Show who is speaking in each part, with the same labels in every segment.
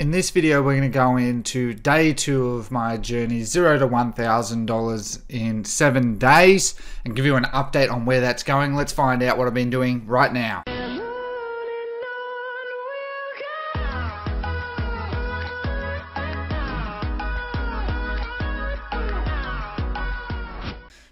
Speaker 1: In this video, we're going to go into day 2 of my journey, $0 to $1,000 in 7 days, and give you an update on where that's going. Let's find out what I've been doing right now.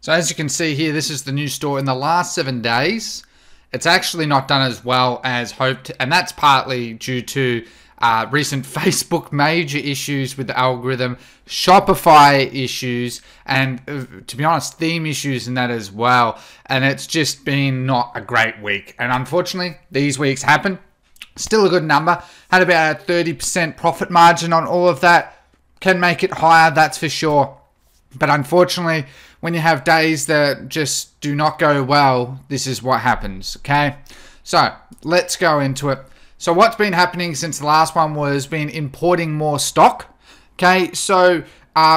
Speaker 1: So as you can see here, this is the new store. In the last 7 days, it's actually not done as well as hoped, and that's partly due to recent Facebook major issues with the algorithm, Shopify issues, and to be honest, theme issues in that as well. And it's just been not a great week. And unfortunately, these weeks happen. Still a good number. Had about a 30% profit margin on all of that. Can make it higher, that's for sure. But unfortunately, when you have days that just do not go well, this is what happens, okay? So, let's go into it. So what's been happening since the last one was been importing more stock. Okay, so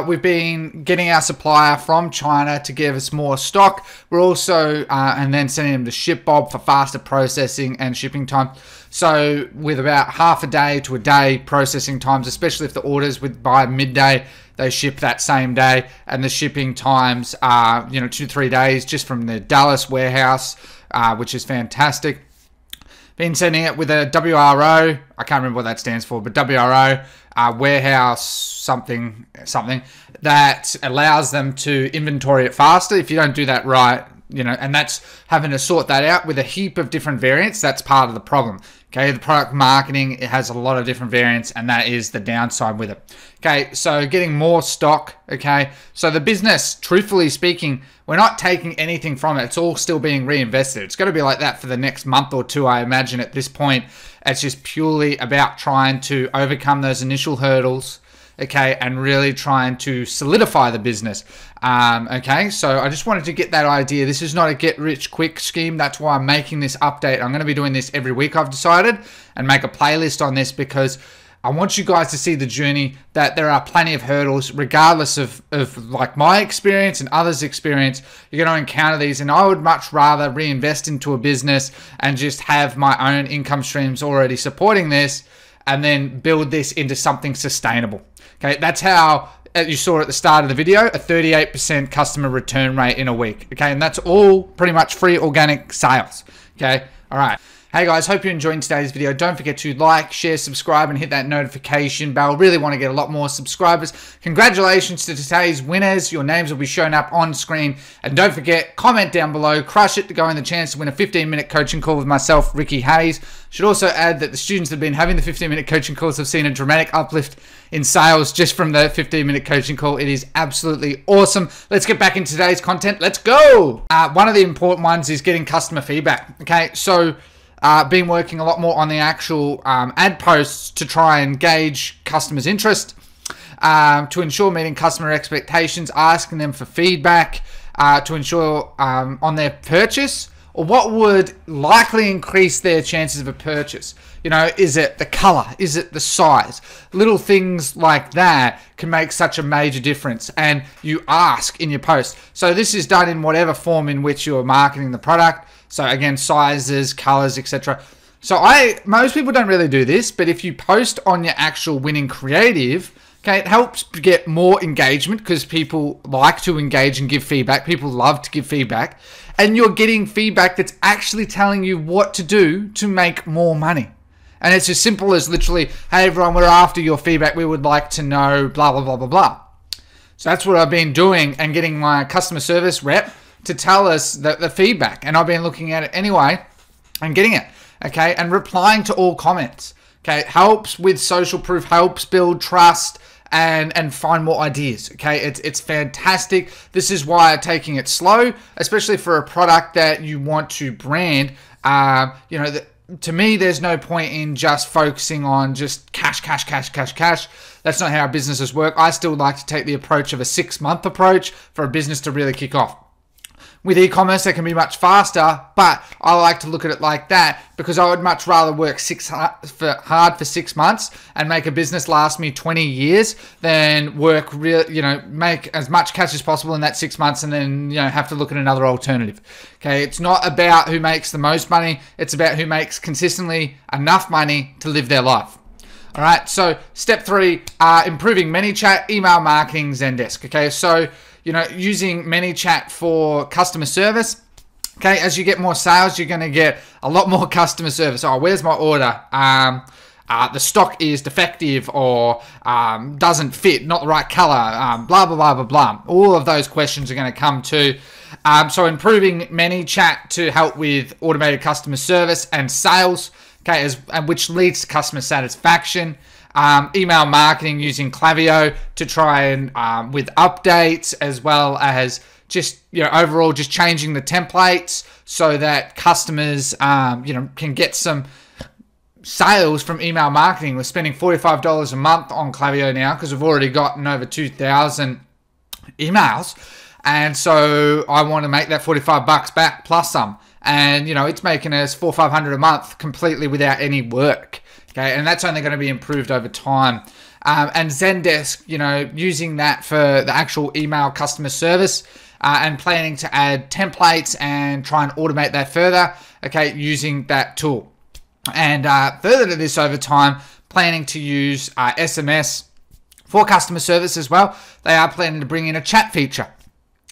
Speaker 1: we've been getting our supplier from China to give us more stock. We're also, and then sending them to Shipbob for faster processing and shipping time. So with about half a day to a day processing times, especially if the orders by midday, they ship that same day. And the shipping times are, 2 to 3 days just from the Dallas warehouse, which is fantastic. Been sending it with a WRO, I can't remember what that stands for, but WRO, warehouse something, that allows them to inventory it faster. If you don't do that right, and that's having to sort that out with a heap of different variants, that's part of the problem. Okay, the product marketing, it has a lot of different variants, and that is the downside with it. Okay, so getting more stock, okay. So the business, truthfully speaking, we're not taking anything from it. It's all still being reinvested. It's going to be like that for the next month or two, I imagine at this point. It's just purely about trying to overcome those initial hurdles, okay, and really trying to solidify the business. Okay, so I just wanted to get that idea. This is not a get-rich-quick scheme. That's why I'm making this update. I'm going to be doing this every week, I've decided, and make a playlist on this because I want you guys to see the journey, that there are plenty of hurdles, regardless of like my experience and others' experience. You're going to encounter these, and I would much rather reinvest into a business and just have my own income streams already supporting this, and then build this into something sustainable. Okay, that's how you saw at the start of the video, a 38% customer return rate in a week. Okay, and that's all pretty much free organic sales. Okay, all right. Hey guys, hope you're enjoying today's video. Don't forget to like, share, subscribe, and hit that notification bell. Really want to get a lot more subscribers. Congratulations to today's winners. Your names will be shown up on screen. And don't forget, comment down below. Crush it to go in the chance to win a 15-minute coaching call with myself, Ricky Hayes. Should also add that the students that have been having the 15-minute coaching calls have seen a dramatic uplift in sales just from the 15-minute coaching call. It is absolutely awesome. Let's get back into today's content. Let's go. One of the important ones is getting customer feedback. Okay, so been working a lot more on the actual ad posts to try and gauge customers' interest, to ensure meeting customer expectations, asking them for feedback, to ensure on their purchase, or what would likely increase their chances of a purchase. Is it the color? Is it the size? Little things like that can make such a major difference, and you ask in your post. So this is done in whatever form in which you're marketing the product. So again, sizes, colors, etc. So most people don't really do this, but if you post on your actual winning creative, okay, it helps get more engagement because people like to engage and give feedback. People love to give feedback, and you're getting feedback that's actually telling you what to do to make more money. And it's as simple as literally, hey everyone, we're after your feedback. We would like to know blah, blah, blah, blah, blah. So that's what I've been doing and getting my customer service rep to tell us the feedback. And I've been looking at it anyway and getting it, okay? And replying to all comments, okay? It helps with social proof, helps build trust and find more ideas, okay? It's fantastic. This is why I'm taking it slow, especially for a product that you want to brand. To me, there's no point in just focusing on just cash. That's not how businesses work. I still like to take the approach of a 6-month approach for a business to really kick off. With e-commerce, it can be much faster, but I like to look at it like that because I would much rather work hard for 6 months and make a business last me 20 years than work make as much cash as possible in that 6 months and then have to look at another alternative. Okay, it's not about who makes the most money; it's about who makes consistently enough money to live their life. All right, so step 3, improving Manychat, email marketing, Zendesk. Okay, so, using Manychat for customer service. Okay, as you get more sales, you're going to get a lot more customer service. Oh, where's my order? The stock is defective or doesn't fit, not the right color, blah, blah, blah, blah, blah. All of those questions are going to come to. So improving Manychat to help with automated customer service and sales, okay, which leads to customer satisfaction. Email marketing using Klaviyo to try and with updates, as well as just overall just changing the templates so that customers can get some sales from email marketing. We're spending $45 a month on Klaviyo now because we've already gotten over 2,000 emails, and so I want to make that $45 back plus some. And it's making us $400 or $500 a month completely without any work. Okay, and that's only going to be improved over time. And Zendesk, using that for the actual email customer service, and planning to add templates and try and automate that further. Okay, using that tool. And further to this over time, planning to use SMS for customer service as well. They are planning to bring in a chat feature.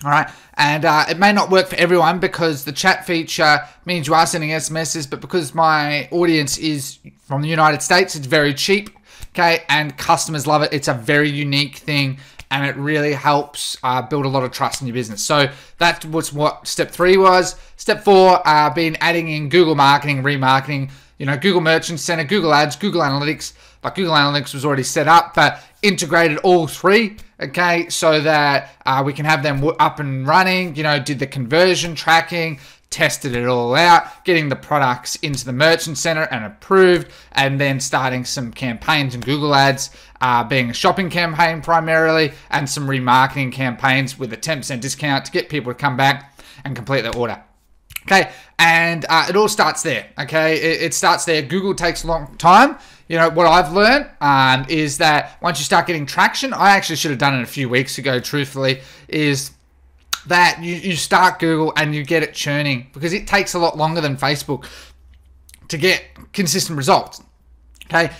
Speaker 1: All right, and it may not work for everyone because the chat feature means you are sending SMSs, but because my audience is from the United States, it's very cheap, okay, and customers love it. It's a very unique thing, and it really helps build a lot of trust in your business. So that was what step 3 was. Step 4, been adding in Google marketing, remarketing, Google Merchant Center, Google Ads, Google Analytics. Like Google Analytics was already set up, but integrated all 3, okay, so that we can have them up and running, did the conversion tracking, tested it all out, getting the products into the Merchant Center and approved, and then starting some campaigns in Google Ads, being a shopping campaign primarily, and some remarketing campaigns with a 10% discount to get people to come back and complete their order. Okay, and it all starts there, okay? It starts there. Google takes a long time. What I've learned is that once you start getting traction, I actually should have done it a few weeks ago, truthfully, is that you start Google and you get it churning, because it takes a lot longer than Facebook to get consistent results. Okay,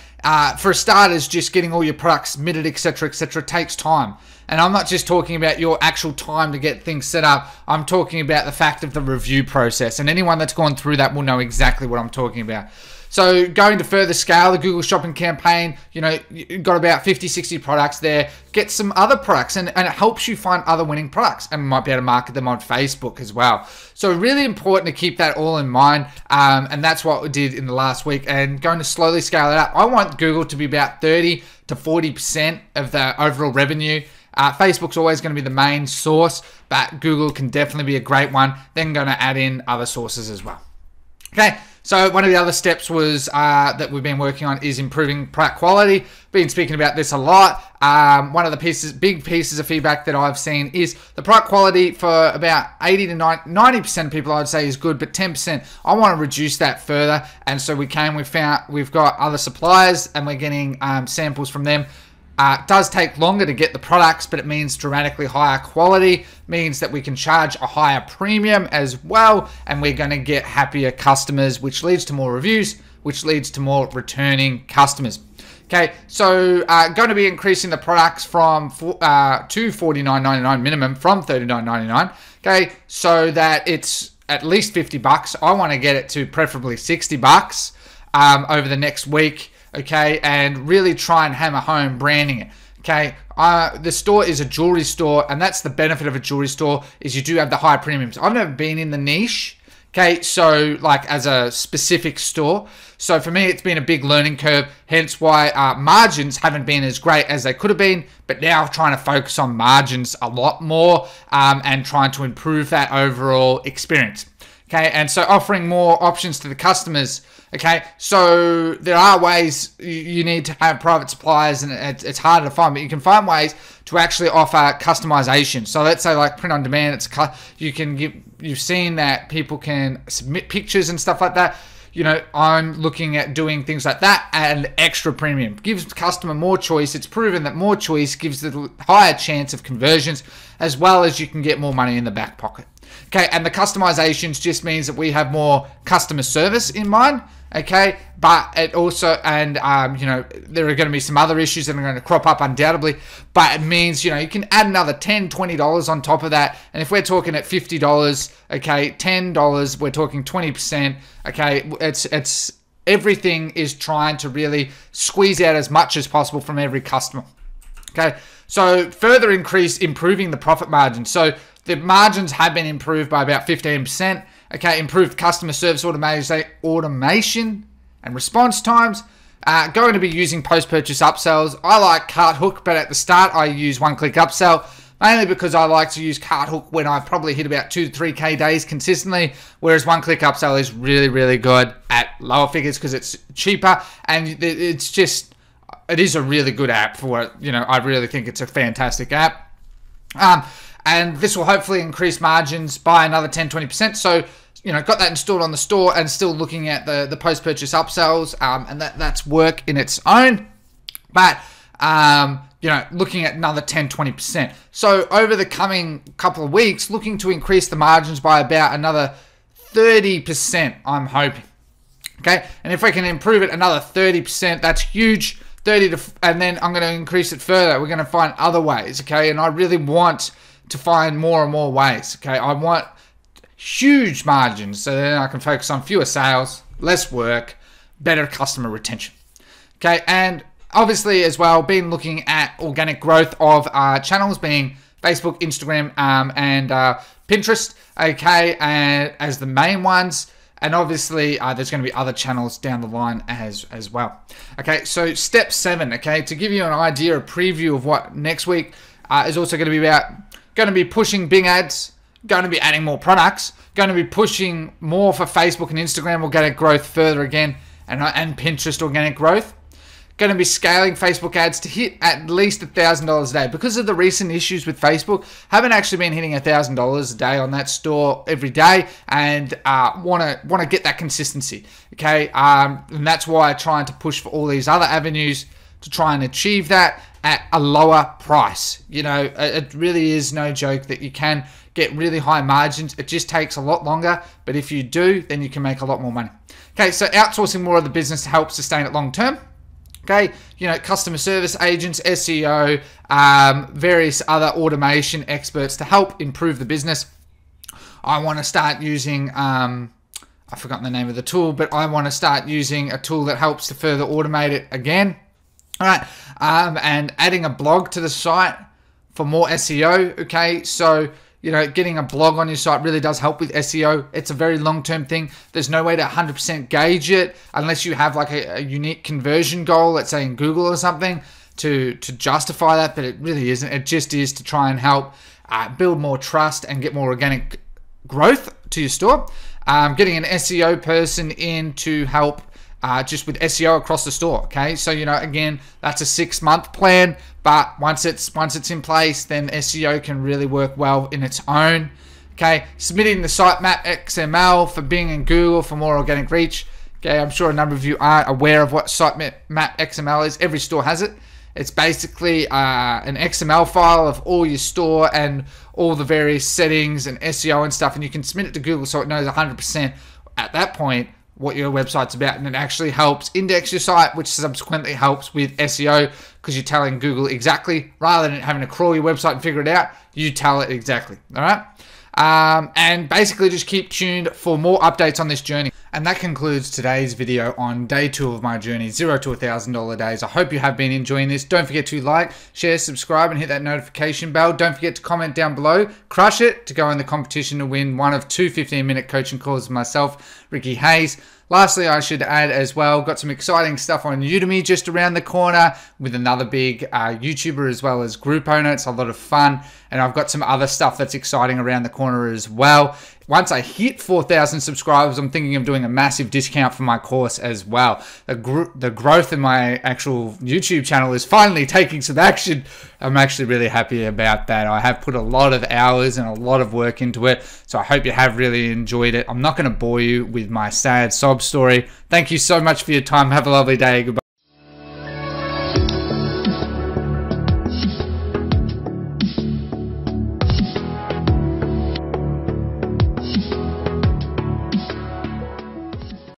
Speaker 1: for starters, just getting all your products submitted, etc., takes time. And I'm not just talking about your actual time to get things set up. I'm talking about the fact of the review process. And anyone that's gone through that will know exactly what I'm talking about. So going to further scale the Google Shopping campaign, you've got about 50, 60 products there. Get some other products, and it helps you find other winning products, and we might be able to market them on Facebook as well. So really important to keep that all in mind, and that's what we did in the last week, and going to slowly scale it up. I want Google to be about 30 to 40% of the overall revenue. Facebook's always going to be the main source, but Google can definitely be a great one. Then going to add in other sources as well. Okay, so one of the other steps was that we've been working on is improving product quality. Been speaking about this a lot. One of the big pieces of feedback that I've seen is the product quality for about 80 to 90% of people, I'd say, is good, but 10%, I want to reduce that further. And so we've got other suppliers, and we're getting samples from them. It does take longer to get the products, but it means dramatically higher quality, means that we can charge a higher premium as well, and we're going to get happier customers, which leads to more reviews, which leads to more returning customers. Okay, so going to be increasing the products from to $49.99 minimum from $39.99. Okay, so that it's at least $50. I want to get it to preferably $60 over the next week. Okay, and really try and hammer home branding it. Okay, the store is a jewelry store, and that's the benefit of a jewelry store, is you do have the high premiums. I've never been in the niche, okay, so like as a specific store. So for me, it's been a big learning curve, hence why margins haven't been as great as they could have been, but now I'm trying to focus on margins a lot more, and trying to improve that overall experience. Okay, and so offering more options to the customers. Okay, so there are ways you need to have private suppliers, and it's harder to find, but you can find ways to actually offer customization. So let's say like print on demand, you've seen that people can submit pictures and stuff like that. I'm looking at doing things like that and extra premium. Gives the customer more choice. It's proven that more choice gives the higher chance of conversions, as well as you can get more money in the back pocket. Okay, and the customizations just means that we have more customer service in mind. okay, but it also, and you know, there are going to be some other issues that are going to crop up undoubtedly, but it means, you know, you can add another $10, $20 on top of that, and if we're talking at $50, okay, $10, we're talking 20%, okay, it's everything is trying to really squeeze out as much as possible from every customer, okay, so further improving the profit margin. So the margins have been improved by about 15%. Okay, improved customer service automation and response times. Going to be using post-purchase upsells. I like Cart Hook, but at the start I use one-click upsell, mainly because I like to use Cart Hook when I probably hit about 2 to 3K days consistently, whereas one-click upsell is really, really good at lower figures because it's cheaper, and it's just, it is a really good app for it. You know, I really think it's a fantastic app. And this will hopefully increase margins by another 10-20%. So, you know, got that installed on the store and still looking at the post-purchase upsells, and that's work in its own. But, you know, looking at another 10-20%. So over the coming couple of weeks, looking to increase the margins by about another 30%, I'm hoping. Okay, and if we can improve it another 30%, that's huge. And then I'm going to increase it further. We're going to find other ways, okay? And I really want to find more and more ways, okay? I want huge margins so then I can focus on fewer sales, less work, better customer retention, okay? And obviously as well, been looking at organic growth of channels being Facebook, Instagram, and Pinterest, okay, and as the main ones. And obviously, there's going to be other channels down the line as well. Okay, so step 7, okay, to give you an idea, a preview of what next week is also going to be about, going to be pushing Bing ads, going to be adding more products, going to be pushing more for Facebook and Instagram organic growth further again, and Pinterest organic growth. Going to be scaling Facebook ads to hit at least $1,000 a day. Because of the recent issues with Facebook, haven't actually been hitting $1,000 a day on that store every day, and want to get that consistency. Okay, and that's why I'm trying to push for all these other avenues to try and achieve that at a lower price. You know, it really is no joke that you can get really high margins. It just takes a lot longer, but if you do, then you can make a lot more money. Okay, so outsourcing more of the business to help sustain it long term. Okay, you know, customer service agents, SEO, various other automation experts to help improve the business. I want to start using, I've forgotten the name of the tool, but I want to start using a tool that helps to further automate it again. All right, and adding a blog to the site for more SEO. Okay, so, you know, getting a blog on your site really does help with SEO. It's a very long-term thing. There's no way to 100% gauge it unless you have like a unique conversion goal, let's say in Google or something, to justify that, but it really isn't. It just is to try and help build more trust and get more organic growth to your store. Getting an SEO person in to help just with SEO across the store. Okay, so, you know, again, that's a 6-month plan, but once it's in place, then SEO can really work well in its own. Okay, submitting the sitemap XML for Bing and Google for more organic reach. Okay, I'm sure a number of you aren't aware of what sitemap XML is. Every store has it. It's basically an XML file of all your store and all the various settings and SEO and stuff, and you can submit it to Google so it knows 100% at that point what your website's about, and it actually helps index your site, which subsequently helps with SEO because you're telling Google exactly, rather than having to crawl your website and figure it out, you tell it exactly. All right, and basically just keep tuned for more updates on this journey. And that concludes today's video on day 2 of my journey, 0 to $1,000 days. I hope you have been enjoying this. Don't forget to like, share, subscribe, and hit that notification bell. Don't forget to comment down below. Crush it to go in the competition to win one of 2 15-minute coaching calls with myself, Ricky Hayes. Lastly, I should add as well, got some exciting stuff on Udemy just around the corner with another big YouTuber as well as group owner. It's a lot of fun. And I've got some other stuff that's exciting around the corner as well. Once I hit 4,000 subscribers, I'm thinking of doing a massive discount for my course as well. The growth in my actual YouTube channel is finally taking some action. I'm actually really happy about that. I have put a lot of hours and a lot of work into it, so I hope you have really enjoyed it. I'm not going to bore you with my sad sob story. Thank you so much for your time. Have a lovely day. Goodbye.